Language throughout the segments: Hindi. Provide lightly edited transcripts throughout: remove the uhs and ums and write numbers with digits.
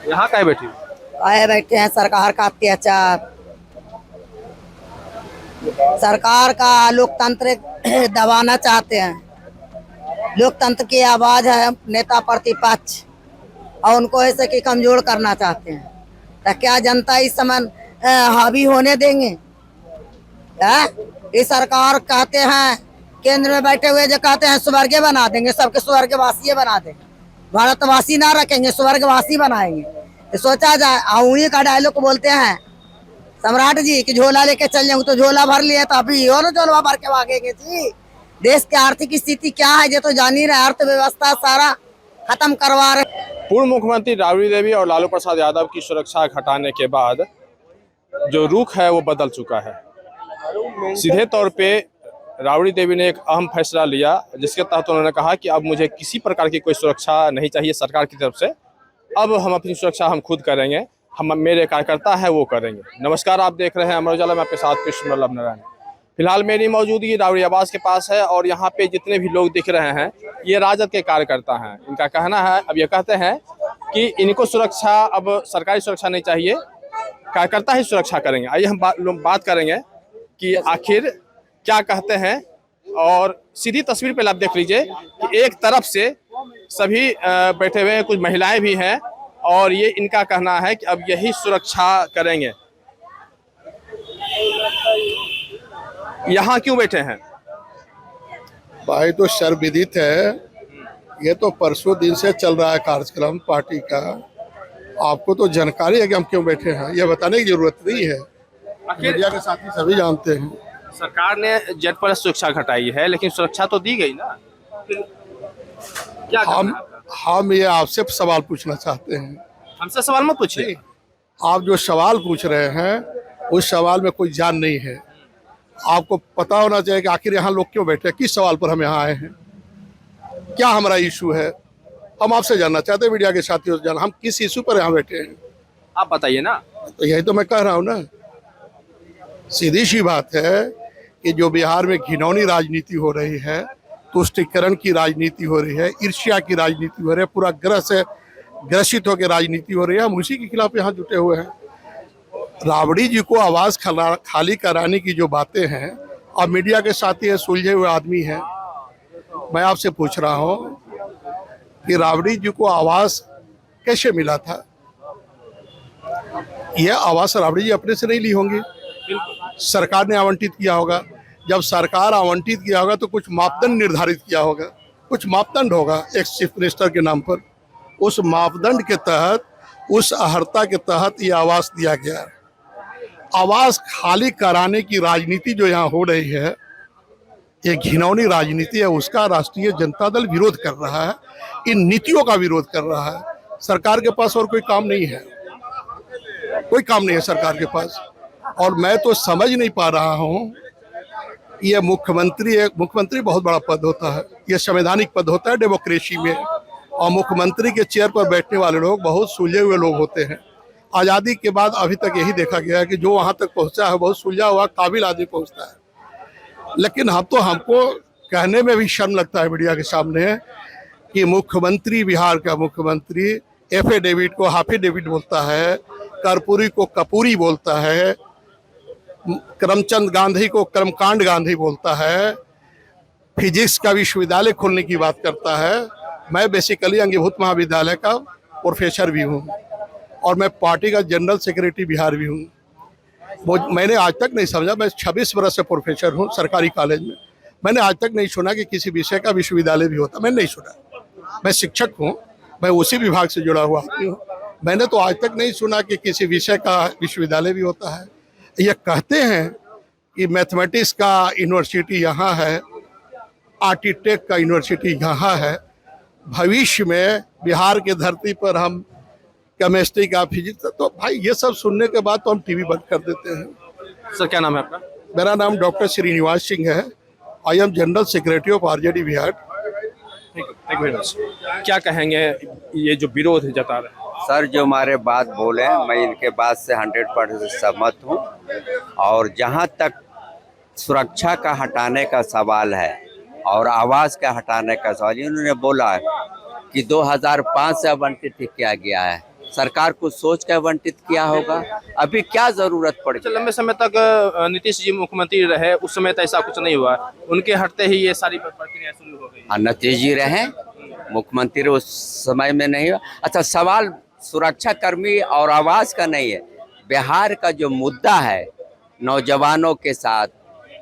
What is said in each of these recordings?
यहाँ काहे बैठी हो? आए बैठे हैं सरकार का अत्याचार, सरकार का लोकतंत्र दबाना चाहते हैं। लोकतंत्र की आवाज है नेता प्रतिपक्ष और उनको ऐसे कि कमजोर करना चाहते हैं। तो क्या जनता इस समय हावी होने देंगे? ये सरकार कहते हैं केंद्र में बैठे हुए जो कहते हैं स्वर्ग बना देंगे, सबके स्वर्गवासी बना देंगे, भारतवासी ना रखेंगे, स्वर्गवासी बनाएंगे। तो सोचा जाए, उन्हीं का डायलॉग बोलते हैं सम्राट जी कि झोला लेके चल जाऊंगे, तो झोला भर लिए तो अभी और झोला भर के भागेंगे जी। देश की आर्थिक स्थिति क्या है ये तो जान ही रहे, अर्थव्यवस्था सारा खत्म करवा रहे। पूर्व मुख्यमंत्री राबड़ी देवी और लालू प्रसाद यादव की सुरक्षा हटाने के बाद जो रुख है वो बदल चुका है। सीधे तौर पे राबड़ी देवी ने एक अहम फैसला लिया, जिसके तहत उन्होंने कहा कि अब मुझे किसी प्रकार की कोई सुरक्षा नहीं चाहिए सरकार की तरफ से। अब हम अपनी सुरक्षा हम खुद करेंगे, हम मेरे कार्यकर्ता है वो करेंगे। नमस्कार, आप देख रहे हैं अमर उजाला, मैं आपके साथ कृष्ण वल्लभ नारायण। फिलहाल मेरी मौजूदगी राबड़ी आवास के पास है और यहाँ पे जितने भी लोग दिख रहे हैं ये राजद के कार्यकर्ता हैं। इनका कहना है, अब ये कहते हैं कि इनको सुरक्षा, अब सरकारी सुरक्षा नहीं चाहिए, कार्यकर्ता ही सुरक्षा करेंगे। आइए हम बात करेंगे कि आखिर क्या कहते हैं। और सीधी तस्वीर पे आप देख लीजिए कि एक तरफ से सभी बैठे हुए हैं, कुछ महिलाएं भी हैं और ये इनका कहना है कि अब यही सुरक्षा करेंगे। यहाँ क्यों बैठे हैं भाई? तो सर्वविदित है, ये तो परसों दिन से चल रहा है कार्यक्रम पार्टी का। आपको तो जानकारी है कि हम क्यों बैठे हैं, ये बताने की जरूरत नहीं है। मीडिया के साथी सभी जानते हैं। सरकार ने जेड प्लस सुरक्षा घटाई है, लेकिन सुरक्षा तो दी गई ना। क्या हम ये आपसे सवाल पूछना चाहते हैं। हमसे सवाल मत पूछिए। आप जो सवाल पूछ रहे हैं उस सवाल में कोई जान नहीं है। आपको पता होना चाहिए कि आखिर यहाँ लोग क्यों बैठे हैं, किस सवाल पर हम यहाँ आए हैं, क्या हमारा इशू है। हम आपसे जानना चाहते हैं, मीडिया के साथियों से जानना, हम किस इशू पर यहाँ बैठे हैं आप बताइए ना। तो यही तो मैं कह रहा हूँ ना, सीधी सी बात है कि जो बिहार में घिनौनी राजनीति हो रही है, तुष्टीकरण की राजनीति हो रही है, ईर्ष्या की राजनीति हो रही है, पूरा ग्रह से ग्रसित होकर राजनीति हो रही है, हम उसी के खिलाफ यहाँ जुटे हुए हैं। राबड़ी जी को आवाज खाली कराने की जो बातें हैं, अब मीडिया के साथी है, सुलझे हुए आदमी हैं। मैं आपसे पूछ रहा हूँ कि राबड़ी जी को आवाज कैसे मिला था? यह आवाज राबड़ी जी अपने से नहीं ली होंगी, सरकार ने आवंटित किया होगा। जब सरकार आवंटित किया होगा तो कुछ मापदंड निर्धारित किया होगा, कुछ मापदंड होगा एक चीफ मिनिस्टर के नाम पर। उस मापदंड के तहत, उस अर्हता के तहत ये आवास दिया गया है। आवास खाली कराने की राजनीति जो यहाँ हो रही है, ये घिनौनी राजनीति है, उसका राष्ट्रीय जनता दल विरोध कर रहा है, इन नीतियों का विरोध कर रहा है। सरकार के पास और कोई काम नहीं है, कोई काम नहीं है सरकार के पास। और मैं तो समझ नहीं पा रहा हूँ, ये मुख्यमंत्री बहुत बड़ा पद होता है, ये संवैधानिक पद होता है डेमोक्रेसी में, और मुख्यमंत्री के चेयर पर बैठने वाले लोग बहुत सुलझे हुए लोग होते हैं। आज़ादी के बाद अभी तक यही देखा गया है कि जो वहाँ तक पहुँचा है बहुत सुलझा हुआ काबिल आदमी पहुँचता है। लेकिन हमको कहने में भी शर्म लगता है मीडिया के सामने कि मुख्यमंत्री, बिहार का मुख्यमंत्री एफिडेविट को हाफिडेविट बोलता है, कर्पूरी को कपूरी बोलता है, करमचंद गांधी को कर्मकांड गांधी बोलता है, फिजिक्स का विश्वविद्यालय खोलने की बात करता है। मैं बेसिकली अंगीभूत महाविद्यालय का प्रोफेसर भी हूँ और मैं पार्टी का जनरल सेक्रेटरी बिहार भी हूँ। मैंने आज तक नहीं समझा, मैं 26 वर्ष से प्रोफेसर हूँ सरकारी कॉलेज में, मैंने आज तक नहीं सुना कि किसी विषय का विश्वविद्यालय भी होता। मैंने नहीं सुना, मैं शिक्षक हूँ, मैं उसी विभाग से जुड़ा हुआ आदमी हूँ। मैंने तो आज तक नहीं सुना कि किसी विषय का विश्वविद्यालय भी होता है। ये कहते हैं कि मैथमेटिक्स का यूनिवर्सिटी यहाँ है, आर्किटेक्ट का यूनिवर्सिटी यहाँ है। भविष्य में बिहार के धरती पर हम केमिस्ट्री का, फिजिक्स, तो भाई ये सब सुनने के बाद तो हम टीवी बंद कर देते हैं। सर क्या नाम है आपका? मेरा नाम डॉक्टर श्रीनिवास सिंह है। I am general secretary of RJD Bihar. क्या कहेंगे ये जो विरोध जता रहे हैं? सर जो हमारे बात बोले मैं इनके बात से 100% सहमत हूँ। और जहाँ तक सुरक्षा का हटाने का सवाल है और आवाज़ का हटाने का सवाल, इन्होंने बोला कि 2005 से आवंटित किया गया है, सरकार कुछ सोच कर आवंटित किया होगा। अभी क्या जरूरत पड़ अच्छा, गई? लंबे समय तक नीतीश जी मुख्यमंत्री रहे, उस समय तो ऐसा कुछ नहीं हुआ, उनके हटते ही ये सारी प्रक्रिया शुरू हो गई। नीतीश जी रहे मुख्यमंत्री उस समय में नहीं हुआ। अच्छा, सवाल सुरक्षा कर्मी और आवास का नहीं है। बिहार का जो मुद्दा है, नौजवानों के साथ,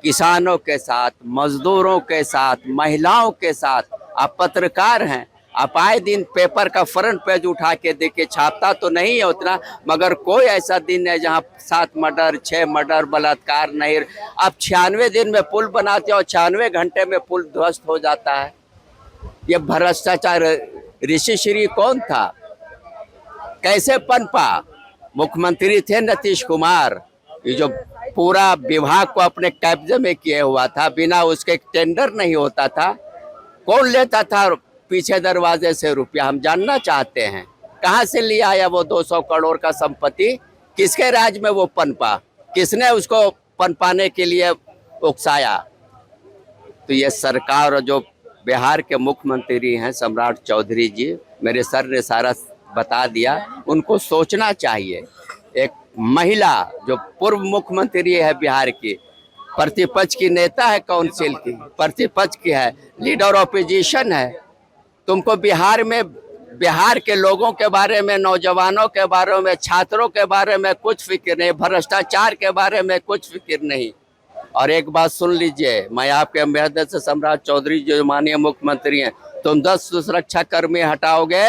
किसानों के साथ, मजदूरों के साथ, महिलाओं के साथ, आप पत्रकार हैं, आप आए दिन पेपर का फ्रंट पेज उठा के देखिए, छापता तो नहीं है उतना, मगर कोई ऐसा दिन है जहां 7 मर्डर 6 मर्डर बलात्कार नहीं। आप 96 दिन में पुल बनाते हो, 96 घंटे में पुल ध्वस्त हो जाता है। ये भ्रष्टाचार ऋषि श्री कौन था, कैसे पनपा? मुख्यमंत्री थे नीतीश कुमार, ये जो पूरा विभाग को अपने कब्जे में किए हुआ था, बिना उसके टेंडर नहीं होता था। कौन लेता था पीछे दरवाजे से रुपया, हम जानना चाहते हैं। कहाँ से लिया आया वो 200 करोड़ का संपत्ति, किसके राज में वो पनपा, किसने उसको पनपाने के लिए उकसाया? तो ये सरकार और जो बिहार के मुख्यमंत्री हैं सम्राट चौधरी जी, मेरे सर ने सारा बता दिया, उनको सोचना चाहिए। एक महिला जो पूर्व मुख्यमंत्री है बिहार की, प्रतिपक्ष की नेता है काउंसिल की, प्रतिपक्ष की है, लीडर ऑपोजिशन है, तुमको बिहार में बिहार के लोगों के बारे में, नौजवानों के बारे में, छात्रों के बारे में कुछ फिक्र नहीं, भ्रष्टाचार के बारे में कुछ फिक्र नहीं। और एक बात सुन लीजिए, मैं आपके मेहदत से सम्राट चौधरी जो माननीय मुख्यमंत्री हैं, तुम 10 सुरक्षा कर्मी हटाओगे,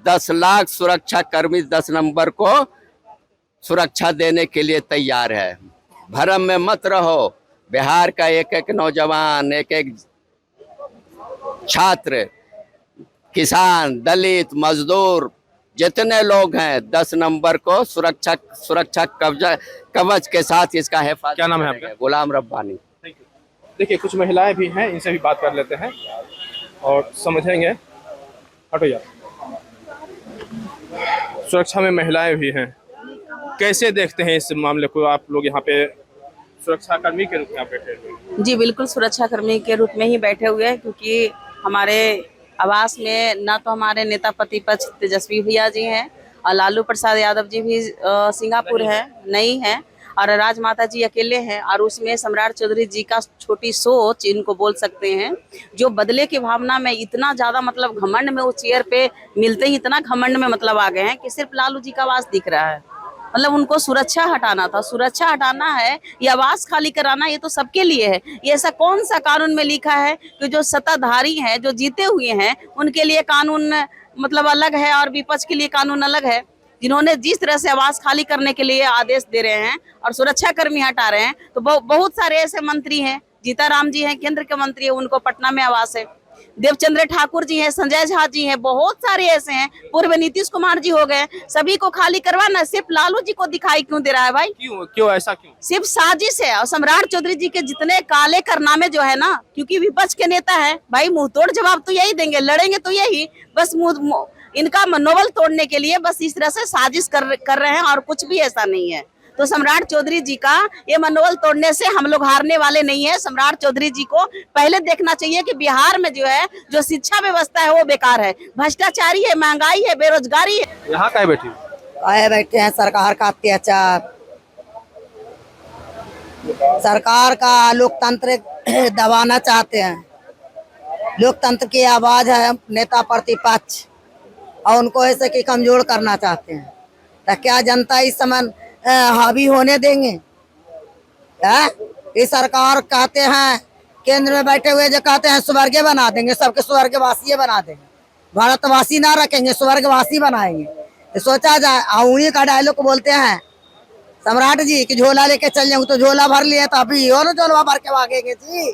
10 लाख सुरक्षा कर्मी 10 नंबर को सुरक्षा देने के लिए तैयार है। भरम में मत रहो। बिहार का एक एक नौजवान, एक एक छात्र, किसान, दलित, मजदूर, जितने लोग हैं 10 नंबर को सुरक्षा कवच के साथ इसका हिफाजत। क्या नाम है आपका? गुलाम रब्बानी। देखिए, कुछ महिलाएं भी हैं, इनसे भी बात कर लेते हैं और समझेंगे। हटो यार। सुरक्षा में महिलाएं भी हैं, कैसे देखते हैं इस मामले को? आप लोग यहाँ पे सुरक्षा कर्मी के रूप में आप बैठे हुए? जी बिल्कुल, सुरक्षा कर्मी के रूप में ही बैठे हुए हैं, क्योंकि हमारे आवास में ना तो हमारे नेता प्रतिपक्ष तेजस्वी भैया जी हैं और लालू प्रसाद यादव जी भी सिंगापुर है, नहीं है, और राजमाता जी अकेले हैं। और उसमें सम्राट चौधरी जी का छोटी सोच, इनको बोल सकते हैं, जो बदले की भावना में इतना ज़्यादा मतलब घमंड में, वो चेयर पे मिलते ही इतना घमंड में मतलब आ गए हैं कि सिर्फ लालू जी का आवास दिख रहा है। मतलब उनको सुरक्षा हटाना था, सुरक्षा हटाना है, ये आवास खाली कराना, ये तो सबके लिए है। ये ऐसा कौन सा कानून में लिखा है कि जो सत्ताधारी हैं, जो जीते हुए हैं, उनके लिए कानून मतलब अलग है और विपक्ष के लिए कानून अलग है? जिन्होंने जिस तरह से आवास खाली करने के लिए आदेश दे रहे हैं और सुरक्षा कर्मी हटा रहे हैं, तो बहुत सारे ऐसे मंत्री हैं, जीताराम जी हैं, केंद्र के मंत्री है, उनको पटना में आवास है, देवचंद्र ठाकुर जी हैं, संजय झा जी हैं, बहुत सारे ऐसे हैं, पूर्व नीतीश कुमार जी हो गए, सभी को खाली करवाना, सिर्फ लालू जी को दिखाई क्यों दे रहा है भाई? क्यों ऐसा क्यों? सिर्फ साजिश है। और सम्राट चौधरी जी के जितने काले कारनामे जो है ना, क्योंकि विपक्ष के नेता है भाई, मुंह तोड़ जवाब तो यही देंगे, लड़ेंगे तो यही, बस इनका मनोबल तोड़ने के लिए बस इस तरह से साजिश कर रहे हैं, और कुछ भी ऐसा नहीं है। तो सम्राट चौधरी जी का ये मनोबल तोड़ने से हम लोग हारने वाले नहीं है। सम्राट चौधरी जी को पहले देखना चाहिए कि बिहार में जो है, जो शिक्षा व्यवस्था है वो बेकार है, भ्रष्टाचारी है, महंगाई है, बेरोजगारी है। यहाँ काहे बैठी? आए बैठे हैं सरकार का अत्याचार, सरकार का लोकतंत्र दबाना चाहते हैं। लोकतंत्र की आवाज है नेता प्रतिपक्ष, और उनको ऐसे कि कमजोर करना चाहते हैं। तो क्या जनता इस समय हावी होने देंगे? ये सरकार कहते हैं, केंद्र में बैठे हुए जो कहते हैं स्वर्ग बना देंगे, सबके स्वर्गवासी बना देंगे, भारतवासी ना रखेंगे, स्वर्गवासी बनाएंगे। तो सोचा जाए, उन्हीं का डायलॉग बोलते हैं सम्राट जी कि झोला लेके चल जाऊंगे, तो झोला भर लिए तो अभी और झोला भर के भागेंगे जी।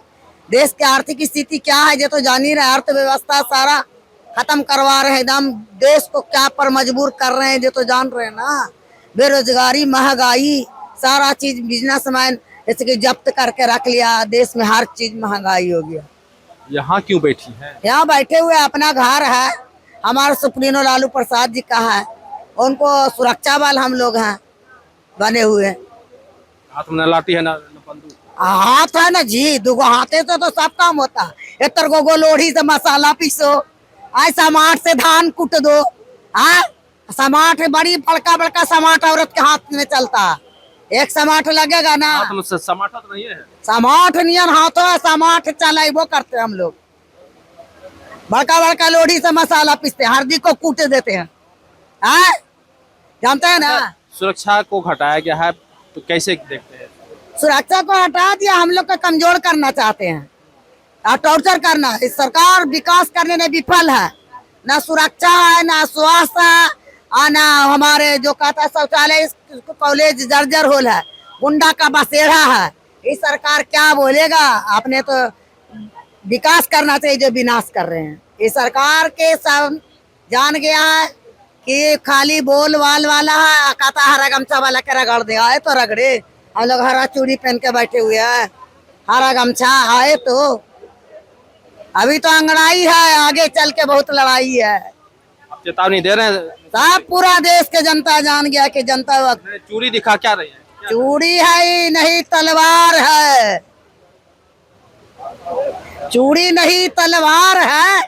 देश की आर्थिक स्थिति क्या है ये तो जान ही रहे, अर्थव्यवस्था सारा खत्म करवा रहे हैं, एकदम देश को क्या पर मजबूर कर रहे हैं ये तो जान रहे हैं ना। बेरोजगारी, महंगाई, सारा चीज बिजनेसमैन जैसे कि जब्त करके रख लिया, देश में हर चीज महंगाई हो गया। यहाँ क्यों बैठी हैं? यहाँ बैठे हुए अपना घर है, हमारे सुप्रीमो लालू प्रसाद जी का है, उनको सुरक्षा बल हम लोग हैं बने हुए। हाथ में लाठी है ना बंदूक? हाथ है ना जी, दुगो हाथे तो सब काम होता है। इतर गो लोढ़ी से मसाला पीसो, ऐसा मार से धान कूट दो, हाँ समाट बड़ी बड़का बड़का समाट औरत के हाथ में चलता है। एक समाट लगेगा ना, समाटा तो नहीं है। समाट नियन हाथों समाट चलाइबो करते हैं हम लोग। बड़का बड़का लोढ़ी से मसाला पीसते हैं, हल्दी को कूटे देते हैं। जानते हैं ना, सुरक्षा को घटाया गया है तो कैसे देखते हैं? सुरक्षा को हटा दिया, हम लोग को कमजोर करना चाहते हैं और टॉर्चर करना। इस सरकार विकास करने में विफल है, ना सुरक्षा है, ना स्वास्थ्य है, और ना हमारे जो कहता है शौचालय कॉलेज जर्जर होल है, गुंडा का बसेरा है। ये सरकार क्या बोलेगा? आपने तो विकास करना चाहिए जो विनाश कर रहे हैं। ये सरकार के सब जान गया है कि खाली बोल वाल वाला है, कहता हरा गमछा वाला के रगड़ दे। आए तो रगड़े, हम लोग हरा चूड़ी पहन के बैठे हुए हैं, हरा गमछा आए तो। अभी तो अंगड़ाई है, आगे चल के बहुत लड़ाई है। चेतावनी दे रहे हैं? सब पूरा देश के जनता जान गया कि जनता चूड़ी दिखा क्या रही है? चूड़ी है ही नहीं, तलवार है। चूड़ी नहीं तलवार है।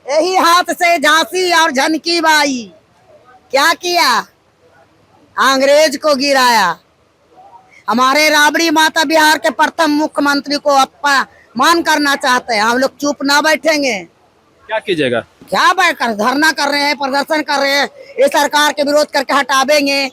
यही हाथ से झांसी और झनकी बाई क्या किया? अंग्रेज को गिराया। हमारे राबड़ी माता बिहार के प्रथम मुख्यमंत्री को अपमान करना चाहते हैं। हम लोग चुप ना बैठेंगे। क्या कीजिएगा? क्या बैठकर धरना कर रहे हैं, प्रदर्शन कर रहे हैं, ये सरकार के विरोध करके हटावेंगे।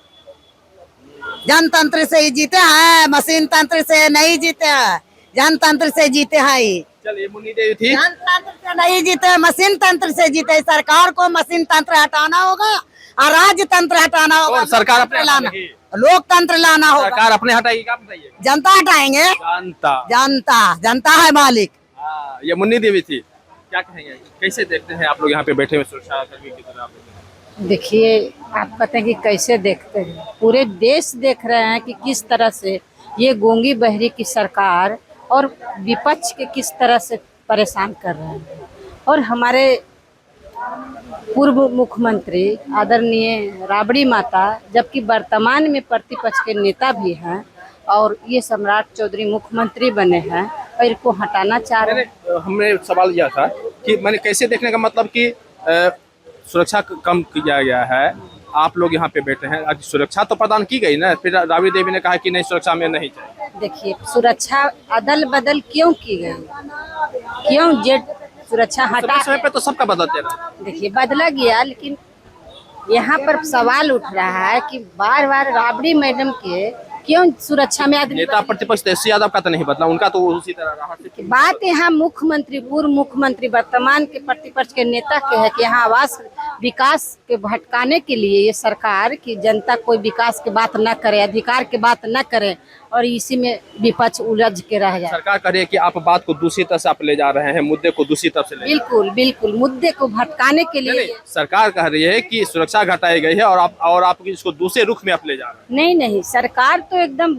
जनतंत्र से ही जीते हैं, मशीन तंत्र से नहीं जीते हैं। जनतंत्र से जीते हैं। चलिए, मुन्नी देवी थी। जनतंत्र से नहीं जीते, मशीन तंत्र से जीते। सरकार को मशीन तंत्र हटाना होगा और राज्य तंत्र हटाना होगा। और सरकार अपने लाना, लोकतंत्र लाना होगा। सरकार अपने हटाएगी, क्या बताइए? जनता हटाएंगे। जनता जनता जनता है मालिक। ये मुन्नी देवी थी। क्या कहेंगे, कैसे देखते हैं आप लोग यहाँ पे बैठे हुए सुरक्षा कर्मी की तरह? देखिए, आप कहते हैं कि कैसे देखते हैं, पूरे देश देख रहे हैं कि किस तरह से ये गूंगी बहरी की सरकार और विपक्ष के किस तरह से परेशान कर रहे हैं। और हमारे पूर्व मुख्यमंत्री आदरणीय राबड़ी माता, जबकि वर्तमान में प्रतिपक्ष के नेता भी हैं और ये सम्राट चौधरी मुख्यमंत्री बने हैं, और इनको हटाना चाह रहे हैं। हमने सवाल किया था कि मैंने कैसे देखने का मतलब कि सुरक्षा कम किया गया है, आप लोग यहाँ पे बैठे हैं, सुरक्षा तो प्रदान की गई ना, फिर राबड़ी देवी ने कहा कि नहीं सुरक्षा में नहीं चाहिए। देखिए, सुरक्षा अदल बदल क्यों की गई? क्यों जेट सुरक्षा हटा? समय पे तो सबका बदलते रहा। देखिए, बदला गया, लेकिन यहाँ पर सवाल उठ रहा है कि बार बार राबड़ी मैडम के क्यों सुरक्षा में आदमी? नेता प्रतिपक्ष तेजस्वी यादव का तो नहीं बदला, उनका तो उसी तरह रहा। बात यहाँ मुख्यमंत्री, पूर्व मुख्यमंत्री, वर्तमान के प्रतिपक्ष के नेता के है कि यहाँ आवास विकास के भटकाने के लिए ये सरकार की जनता कोई विकास की बात न करे, अधिकार की बात न करे, और इसी में विपक्ष उलझ के रह जाए। सरकार कह रही है कि आप बात को दूसरी तरफ से आप ले जा रहे हैं, मुद्दे को दूसरी तरफ से ले। बिल्कुल बिल्कुल, मुद्दे को भटकाने के लिए नहीं, सरकार कह रही है कि सुरक्षा घटाई गई है और आप इसको दूसरे रुख में आप ले जा रहे हैं। नहीं नहीं, सरकार तो एकदम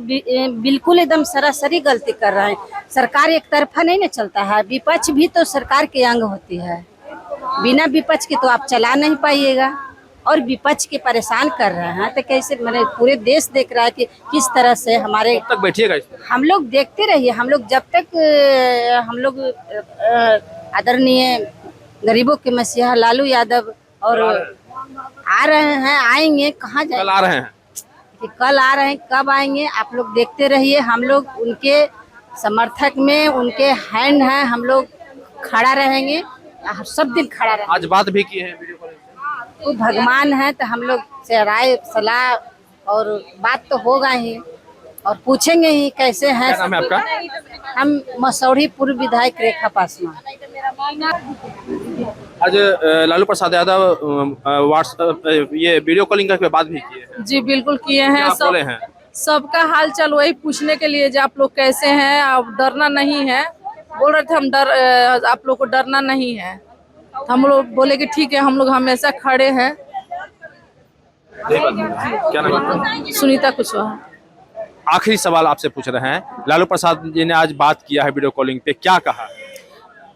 बिल्कुल एकदम सरासरी गलती कर रहा है। सरकार एक तरफा नहीं ना चलता है, विपक्ष भी तो सरकार के अंग होती है। बिना विपक्ष के तो आप चला नहीं पाइएगा, और विपक्ष के परेशान कर रहे हैं तो कैसे? मैंने पूरे देश देख रहा है कि किस तरह से हमारे तक बैठिएगा। हम लोग देखते रहिए। हम लोग जब तक हम लोग आदरणीय गरीबों के मसीहा लालू यादव और आ रहे हैं, आएंगे, कहाँ जाएंगे? कल आ रहे हैं कि कल आ रहे हैं, कब आएंगे आप लोग देखते रहिए। हम लोग उनके समर्थक में, उनके हैंड हैं, हम लोग खड़ा रहेंगे, सब दिन खड़ा रहेंगे। आज बात भी की है वीडियो कॉल से। वो भगवान है तो हम लोग से राय सलाह और बात तो होगा ही, और पूछेंगे ही कैसे हैं। क्या नाम है आपका? हम मसौढ़ी पूर्व विधायक रेखा पासवान। आज लालू प्रसाद यादव व्हाट्सएप ये वीडियो कॉलिंग करके बात भी किए हैं। जी बिल्कुल किए हैं। क्या बोले हैं? सबका हाल चाल वही पूछने के लिए, जो आप लोग कैसे हैं, आप डरना नहीं है। बोल रहे थे हम आप लोग को डरना नहीं है, तो हम लोग बोले कि ठीक है, हम लोग हमेशा खड़े हैं। क्या नाम है आपका? सुनीता कुशवाहा। आखिरी सवाल आपसे पूछ रहे हैं, लालू प्रसाद जी ने आज बात किया है वीडियो कॉलिंग पे, क्या कहा?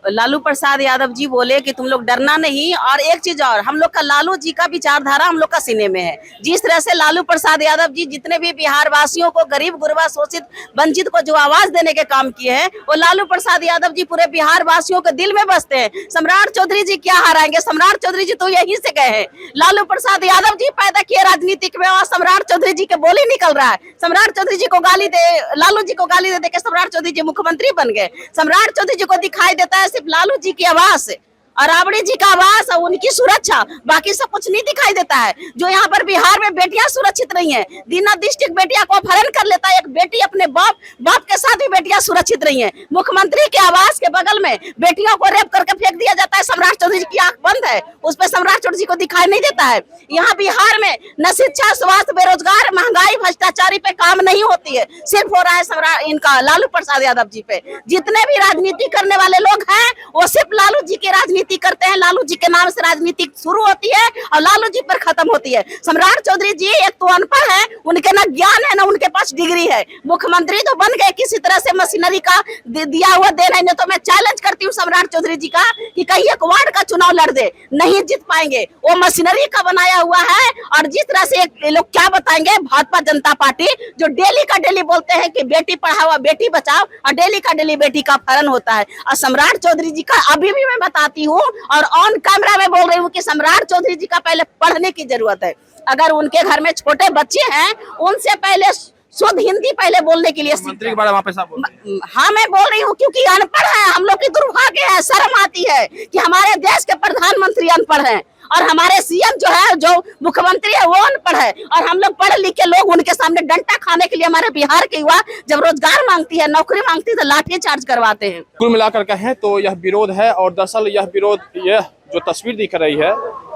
लालू प्रसाद यादव जी बोले कि तुम लोग डरना नहीं, और एक चीज और, हम लोग का लालू जी का विचारधारा हम लोग का सीने में है। जिस तरह से लालू प्रसाद यादव जी जितने भी बिहार वासियों को, गरीब गुरबा शोषित वंचित को जो आवाज देने के काम किए हैं, वो लालू प्रसाद यादव जी पूरे बिहार वासियों के दिल में बसते हैं। सम्राट चौधरी जी क्या हराएंगे? सम्राट चौधरी जी तो यहीं से गए हैं। लालू प्रसाद यादव जी पैदा किए राजनीतिक में, और सम्राट चौधरी जी के बोली निकल रहा है। सम्राट चौधरी जी को गाली दे, लालू जी को गाली दे के सम्राट चौधरी जी मुख्यमंत्री बन गए। सम्राट चौधरी जी को दिखाई देता है सिर्फ लालू जी की आवाज और राबड़ी जी का आवास और उनकी सुरक्षा, बाकी सब कुछ नहीं दिखाई देता है। जो यहाँ पर बिहार में बेटियां सुरक्षित नहीं है, दीना डिस्ट्रिक्ट बेटियां को अपहरण कर लेता है, एक बेटी अपने बाप के साथ भी बेटियां सुरक्षित नहीं है। मुख्यमंत्री के आवास के बगल में बेटियों को रेप करके फेंक दिया जाता है। सम्राट चौधरी जी की आंख बंद है, उस पर सम्राट चौधरी जी को दिखाई नहीं देता है। यहाँ बिहार में न शिक्षा, स्वास्थ्य, बेरोजगार, महंगाई, भ्रष्टाचारी पे काम नहीं होती है, सिर्फ हो रहा है इनका लालू प्रसाद यादव जी पे। जितने भी राजनीति करने वाले लोग हैं वो सिर्फ लालू जी की राजनीति करते हैं। लालू जी के नाम से राजनीति शुरू होती है और लालू जी पर खत्म होती है। सम्राट चौधरी जी एक तो अनपढ़ है, उनके ना ज्ञान है ना उनके पास डिग्री है। मुख्यमंत्री तो बन गए किसी तरह से मशीनरी का दिया हुआ दे रहे हैं। तो मैं चैलेंज करती हूँ सम्राट चौधरी जी का कि कहीं एक वार्ड का चुनाव लड़ दे, नहीं जीत पाएंगे। वो मशीनरी का बनाया हुआ है। और जिस तरह से ये लोग क्या बताएंगे, भाजपा जनता पार्टी जो डेली का डेली बोलते हैं कि बेटी पढ़ाओ बेटी बचाओ, और डेली का डेली बेटी का अपहरण होता है। और सम्राट चौधरी जी का अभी भी मैं बताती हूँ और ऑन कैमरा में बोल रही हूँ कि सम्राट चौधरी जी का पहले पढ़ने की जरूरत है। अगर उनके घर में छोटे बच्चे हैं, उनसे पहले शुद्ध हिंदी पहले बोलने के लिए मंत्री के बारे में वहाँ पे साहब बोल रहे हैं। हाँ, मैं बोल रही हूँ क्योंकि अनपढ़ है। हम लोग की दुर्भाग्य है, शर्म आती है कि हमारे देश के प्रधानमंत्री अनपढ़ हैं और हमारे सीएम जो है, जो मुख्यमंत्री है, वो अनपढ़ है। और हम लोग पढ़े लिखे लोग उनके सामने डंडा खाने के लिए, हमारे बिहार के युवा जब रोजगार मांगती है, नौकरी मांगती है, तो लाठी चार्ज करवाते हैं। कुल मिलाकर कहें तो यह विरोध है, और दरअसल यह विरोध, यह जो तस्वीर दिख रही है,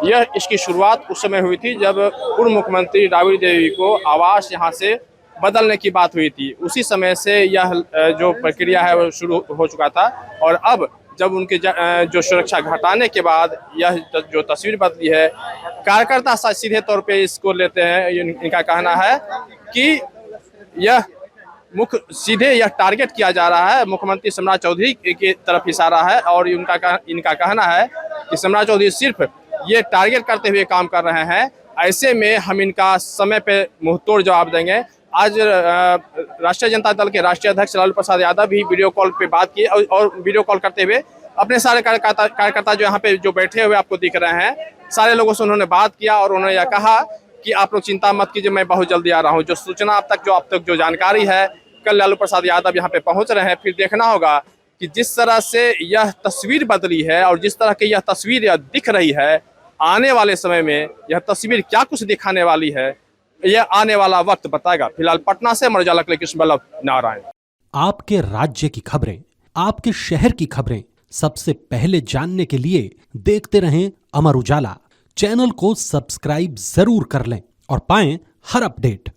यह इसकी शुरुआत उस समय हुई थी जब पूर्व मुख्यमंत्री राबड़ी देवी को आवास यहाँ से बदलने की बात हुई थी। उसी समय से यह जो प्रक्रिया है वो शुरू हो चुका था। और अब जब उनके जो सुरक्षा घटाने के बाद यह जो तस्वीर बदली है, कार्यकर्ता सीधे तौर पे इसको लेते हैं। इनका कहना है कि यह सीधे यह टारगेट किया जा रहा है, मुख्यमंत्री सम्राट चौधरी की तरफ इशारा है। और इनका कहना है कि सम्राट चौधरी सिर्फ ये टारगेट करते हुए काम कर रहे हैं। ऐसे में हम इनका समय पे मुंहतोड़ जवाब देंगे। आज राष्ट्रीय जनता दल के राष्ट्रीय अध्यक्ष लालू प्रसाद यादव भी वीडियो कॉल पे बात की, और वीडियो कॉल करते हुए अपने सारे कार्यकर्ता जो यहाँ पे जो बैठे हुए आपको दिख रहे हैं, सारे लोगों से उन्होंने बात किया। और उन्होंने यह कहा कि आप लोग चिंता मत कीजिए, मैं बहुत जल्दी आ रहा हूँ। जो सूचना अब तक जो जानकारी है, कल लालू प्रसाद यादव यहाँ पे पहुँच रहे हैं। फिर देखना होगा कि जिस तरह से यह तस्वीर बदली है और जिस तरह की यह तस्वीर दिख रही है, आने वाले समय में यह तस्वीर क्या कुछ दिखाने वाली है, यह आने वाला वक्त बताएगा। फिलहाल पटना से मरजाला के लिए कृष्ण बल्लभ नारायण। आपके राज्य की खबरें, आपके शहर की खबरें सबसे पहले जानने के लिए देखते रहें अमर उजाला। चैनल को सब्सक्राइब जरूर कर लें और पाएं हर अपडेट।